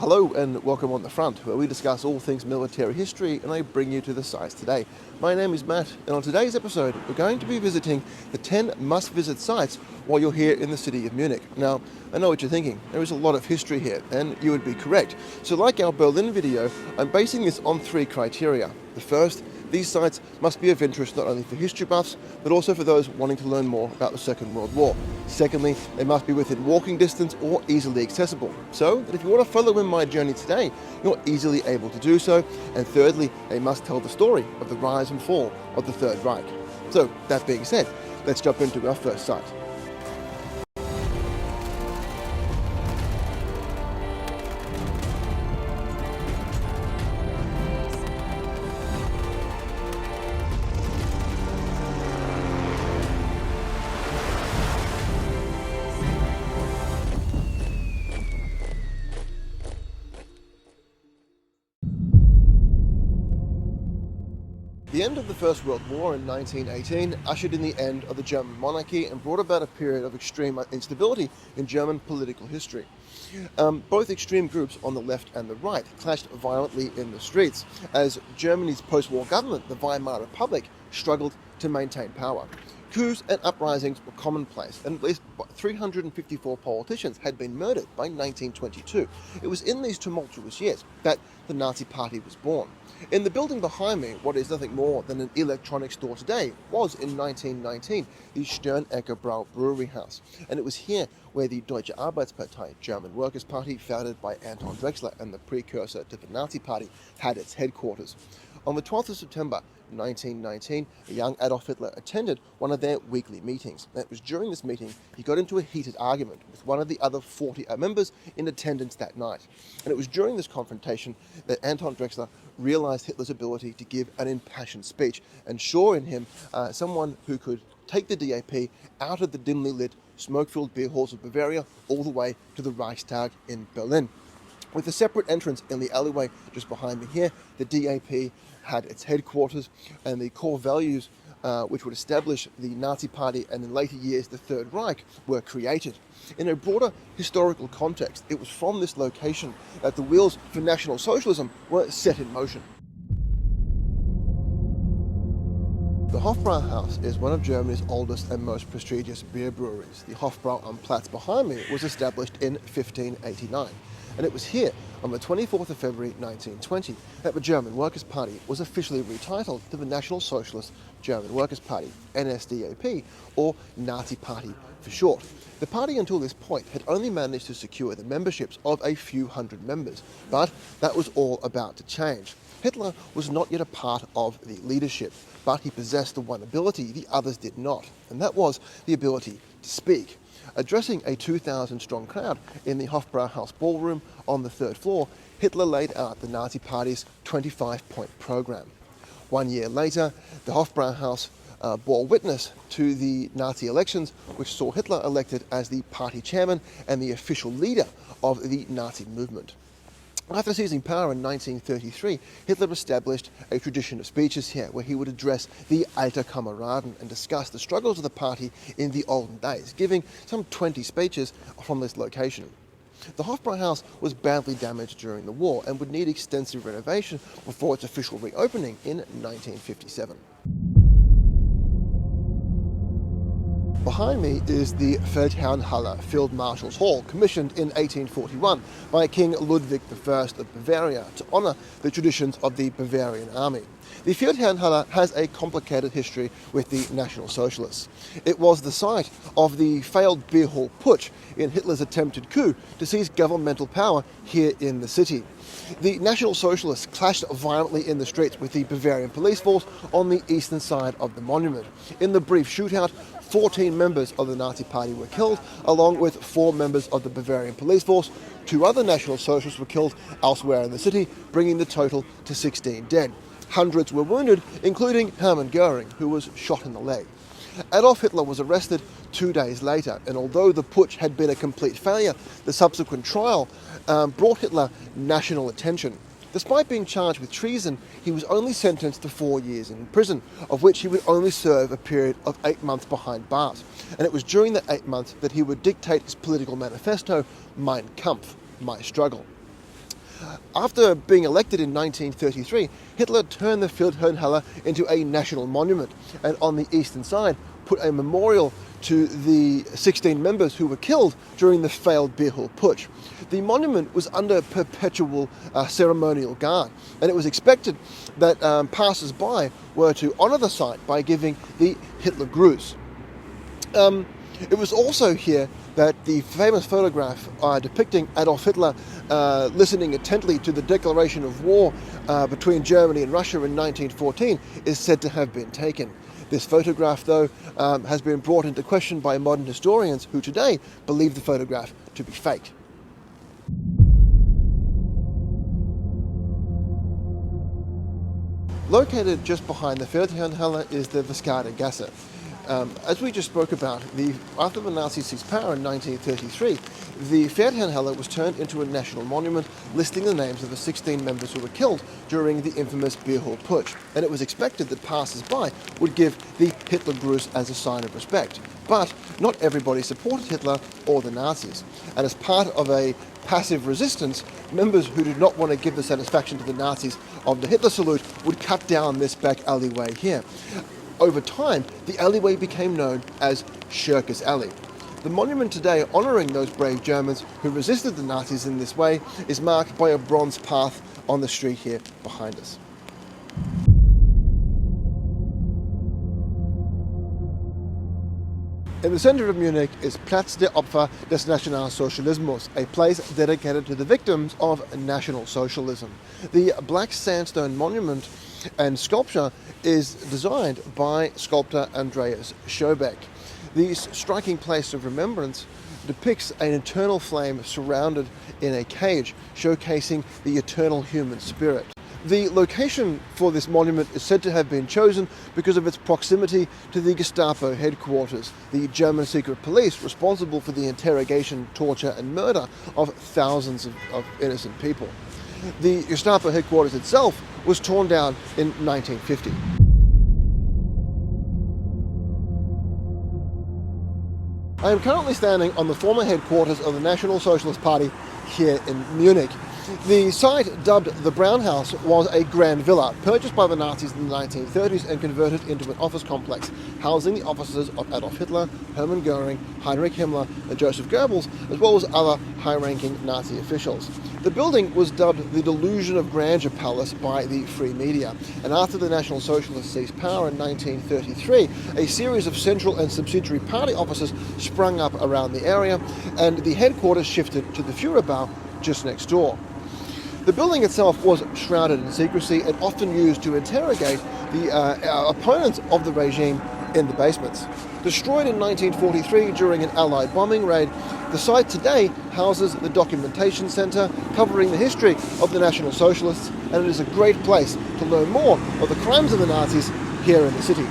Hello and welcome on the front, where we discuss all things military history and I bring you to the sites today. My name is Matt, and on today's episode we're going to be visiting the 10 must-visit sites while you're here in the city of Munich. Now, I know what you're thinking, there is a lot of history here, and you would be correct. So like our Berlin video, I'm basing this on 3 criteria. The first, these sites must be of interest not only for history buffs, but also for those wanting to learn more about the Second World War. Secondly, they must be within walking distance or easily accessible, so that if you want to follow in my journey today, you're easily able to do so. And thirdly, they must tell the story of the rise and fall of the Third Reich. So, that being said, let's jump into our first site. The end of the First World War in 1918 ushered in the end of the German monarchy and brought about a period of extreme instability in German political history. Both extreme groups on the left and the right clashed violently in the streets as Germany's post-war government, the Weimar Republic, struggled to maintain power. Coups and uprisings were commonplace, and at least 354 politicians had been murdered by 1922. It was in these tumultuous years that the Nazi Party was born. In the building behind me, what is nothing more than an electronics store today, was in 1919 the Sterneckerbräu brewery house. And it was here where the Deutsche Arbeitspartei, German Workers' Party, founded by Anton Drexler and the precursor to the Nazi Party, had its headquarters. On the 12th of September 1919, a young Adolf Hitler attended one of their weekly meetings. And it was during this meeting he got into a heated argument with one of the other 40 members in attendance that night. And it was during this confrontation that Anton Drexler realized Hitler's ability to give an impassioned speech and saw in him someone who could take the DAP out of the dimly lit, smoke-filled beer halls of Bavaria all the way to the Reichstag in Berlin. With a separate entrance in the alleyway just behind me here, the DAP had its headquarters, and the core values which would establish the Nazi Party and in later years the Third Reich were created. In a broader historical context, it was from this location that the wheels for National Socialism were set in motion. The Hofbrauhaus is one of Germany's oldest and most prestigious beer breweries. The Hofbrau on Platz behind me was established in 1589. And it was here, on the 24th of February 1920, that the German Workers' Party was officially retitled to the National Socialist German Workers' Party, NSDAP, or Nazi Party for short. The party until this point had only managed to secure the memberships of a few hundred members, but that was all about to change. Hitler was not yet a part of the leadership, but he possessed the one ability the others did not, and that was the ability to speak. Addressing a 2,000-strong crowd in the Hofbrauhaus ballroom on the 3rd floor, Hitler laid out the Nazi Party's 25-point program. 1 year later, the Hofbrauhaus bore witness to the Nazi elections, which saw Hitler elected as the party chairman and the official leader of the Nazi movement. After seizing power in 1933, Hitler established a tradition of speeches here where he would address the Alte Kameraden and discuss the struggles of the party in the olden days, giving some 20 speeches from this location. The Hofbrauhaus was badly damaged during the war and would need extensive renovation before its official reopening in 1957. Behind me is the Feldherrnhalle Field Marshal's Hall, commissioned in 1841 by King Ludwig I of Bavaria to honour the traditions of the Bavarian army. The Feldherrnhalle has a complicated history with the National Socialists. It was the site of the failed beer hall putsch in Hitler's attempted coup to seize governmental power here in the city. The National Socialists clashed violently in the streets with the Bavarian police force on the eastern side of the monument. In the brief shootout, 14 members of the Nazi Party were killed, along with 4 members of the Bavarian police force. 2 other National Socialists were killed elsewhere in the city, bringing the total to 16 dead. Hundreds were wounded, including Hermann Goering, who was shot in the leg. Adolf Hitler was arrested 2 days later, and although the putsch had been a complete failure, the subsequent trial brought Hitler national attention. Despite being charged with treason, he was only sentenced to 4 years in prison, of which he would only serve a period of 8 months behind bars. And it was during that 8 months that he would dictate his political manifesto, Mein Kampf, My Struggle. After being elected in 1933, Hitler turned the Feldherrnhalle into a national monument, and on the eastern side put a memorial to the 16 members who were killed during the failed Bierhof Putsch. The monument was under perpetual ceremonial guard, and it was expected that passers-by were to honour the site by giving the Hitler Gruß. It was also here that the famous photograph depicting Adolf Hitler listening intently to the declaration of war between Germany and Russia in 1914 is said to have been taken. This photograph, though, has been brought into question by modern historians who today believe the photograph to be fake. Located just behind the Feldherrnhalle is the Gasse. As we just spoke about, after the Nazis seized power in 1933, the Feldherrnhalle was turned into a national monument listing the names of the 16 members who were killed during the infamous Bierhof Putsch, and it was expected that passers-by would give the Hitler Gruß as a sign of respect. But not everybody supported Hitler or the Nazis, and as part of a passive resistance, members who did not want to give the satisfaction to the Nazis of the Hitler salute would cut down this back alleyway here. Over time, the alleyway became known as Shirker's Alley. The monument today honouring those brave Germans who resisted the Nazis in this way is marked by a bronze path on the street here behind us. In the centre of Munich is Platz der Opfer des Nationalsozialismus, a place dedicated to the victims of National Socialism. The black sandstone monument and sculpture is designed by sculptor Andreas Schobeck. This striking place of remembrance depicts an eternal flame surrounded in a cage, showcasing the eternal human spirit. The location for this monument is said to have been chosen because of its proximity to the Gestapo headquarters, the German secret police responsible for the interrogation, torture and murder of thousands of innocent people. The Gestapo headquarters itself was torn down in 1950. I am currently standing on the former headquarters of the National Socialist Party here in Munich. The site, dubbed the Brown House, was a grand villa purchased by the Nazis in the 1930s and converted into an office complex, housing the offices of Adolf Hitler, Hermann Göring, Heinrich Himmler and Joseph Goebbels, as well as other high-ranking Nazi officials. The building was dubbed the Delusion of Grandeur Palace by the free media, and after the National Socialists seized power in 1933, a series of central and subsidiary party offices sprung up around the area, and the headquarters shifted to the Führerbau just next door. The building itself was shrouded in secrecy and often used to interrogate the opponents of the regime in the basements. Destroyed in 1943 during an Allied bombing raid, the site today houses the Documentation Centre, covering the history of the National Socialists, and it is a great place to learn more of the crimes of the Nazis here in the city.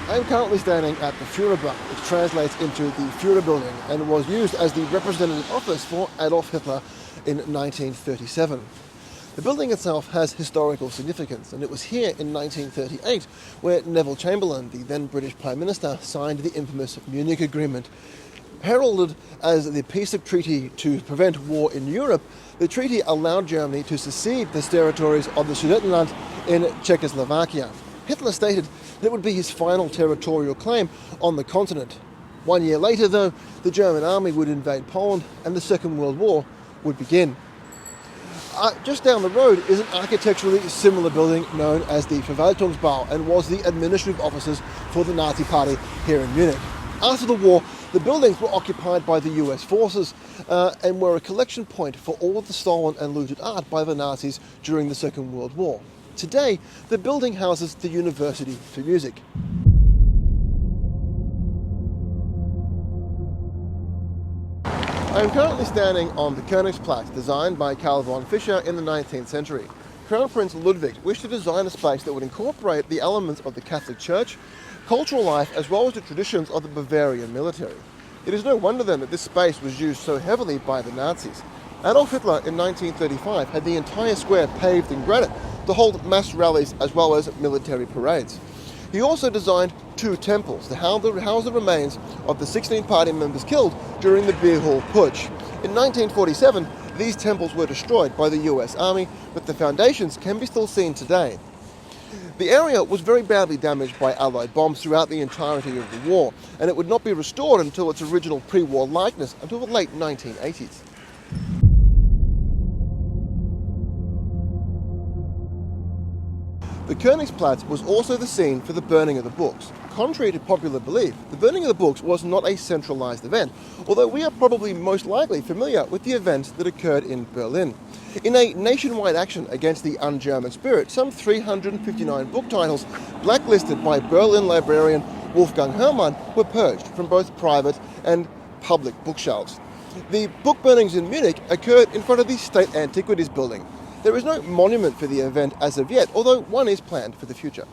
I am currently standing at the Führerbau, which translates into the Führer building and was used as the representative office for Adolf Hitler in 1937. The building itself has historical significance, and it was here in 1938 where Neville Chamberlain, the then British Prime Minister, signed the infamous Munich Agreement. Heralded as the peace of treaty to prevent war in Europe, the treaty allowed Germany to secede the territories of the Sudetenland in Czechoslovakia. Hitler stated that it would be his final territorial claim on the continent. 1 year later, though, the German army would invade Poland and the Second World War would begin. Just down the road is an architecturally similar building known as the Verwaltungsbau and was the administrative offices for the Nazi Party here in Munich. After the war, the buildings were occupied by the US forces and were a collection point for all of the stolen and looted art by the Nazis during the Second World War. Today, the building houses the University for Music. I am currently standing on the Königsplatz, designed by Karl von Fischer in the 19th century. Crown Prince Ludwig wished to design a space that would incorporate the elements of the Catholic Church, cultural life, as well as the traditions of the Bavarian military. It is no wonder then that this space was used so heavily by the Nazis. Adolf Hitler in 1935 had the entire square paved in granite to hold mass rallies as well as military parades. He also designed 2 temples to house the remains of the 16 party members killed during the Beer Hall Putsch. In 1947, these temples were destroyed by the US Army, but the foundations can be still seen today. The area was very badly damaged by Allied bombs throughout the entirety of the war, and it would not be restored until its original pre-war likeness until the late 1980s. The Königsplatz was also the scene for the burning of the books. Contrary to popular belief, the burning of the books was not a centralized event, although we are probably most likely familiar with the events that occurred in Berlin. In a nationwide action against the un-German spirit, some 359 book titles blacklisted by Berlin librarian Wolfgang Herrmann were purged from both private and public bookshelves. The book burnings in Munich occurred in front of the State Antiquities building. There is no monument for the event as of yet, although one is planned for the future.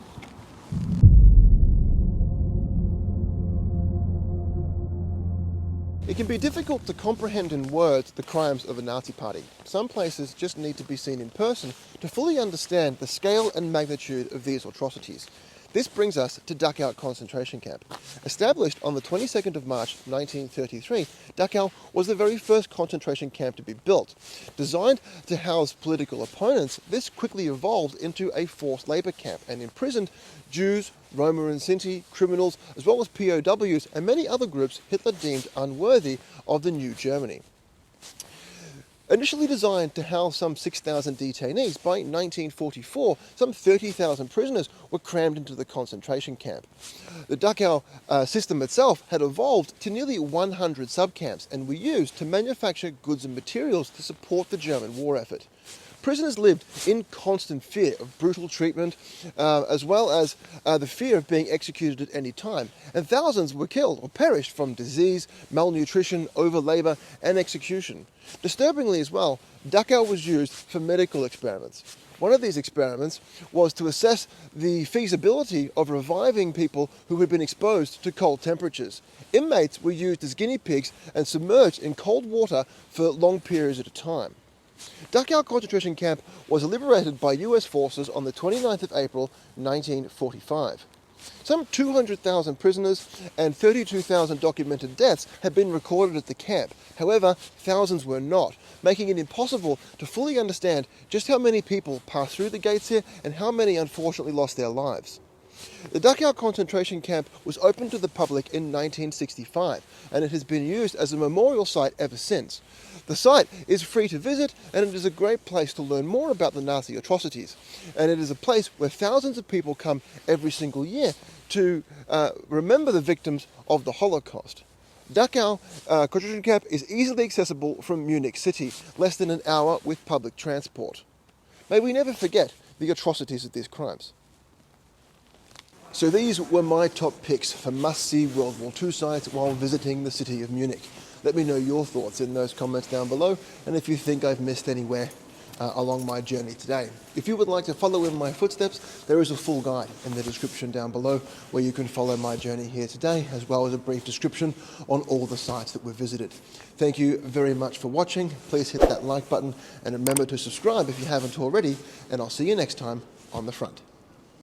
It can be difficult to comprehend in words the crimes of a Nazi party. Some places just need to be seen in person to fully understand the scale and magnitude of these atrocities. This brings us to Dachau concentration camp. Established on the 22nd of March 1933, Dachau was the very first concentration camp to be built. Designed to house political opponents, this quickly evolved into a forced labour camp and imprisoned Jews, Roma and Sinti, criminals, as well as POWs and many other groups Hitler deemed unworthy of the new Germany. Initially designed to house some 6,000 detainees, by 1944, some 30,000 prisoners were crammed into the concentration camp. The Dachau system itself had evolved to nearly 100 subcamps and were used to manufacture goods and materials to support the German war effort. Prisoners lived in constant fear of brutal treatment, as well as the fear of being executed at any time, and thousands were killed or perished from disease, malnutrition, overlabour and execution. Disturbingly as well, Dachau was used for medical experiments. One of these experiments was to assess the feasibility of reviving people who had been exposed to cold temperatures. Inmates were used as guinea pigs and submerged in cold water for long periods at a time. Dachau concentration camp was liberated by US forces on the 29th of April 1945. Some 200,000 prisoners and 32,000 documented deaths had been recorded at the camp. However, thousands were not, making it impossible to fully understand just how many people passed through the gates here and how many unfortunately lost their lives. The Dachau concentration camp was opened to the public in 1965, and it has been used as a memorial site ever since. The site is free to visit, and it is a great place to learn more about the Nazi atrocities. And it is a place where thousands of people come every single year to remember the victims of the Holocaust. Dachau concentration camp is easily accessible from Munich city, less than an hour with public transport. May we never forget the atrocities of these crimes. So these were my top picks for must-see World War II sites while visiting the city of Munich. Let me know your thoughts in those comments down below, and if you think I've missed anywhere along my journey today. If you would like to follow in my footsteps, there is a full guide in the description down below where you can follow my journey here today, as well as a brief description on all the sites that we've visited. Thank you very much for watching. Please hit that like button and remember to subscribe if you haven't already, and I'll see you next time on The Front.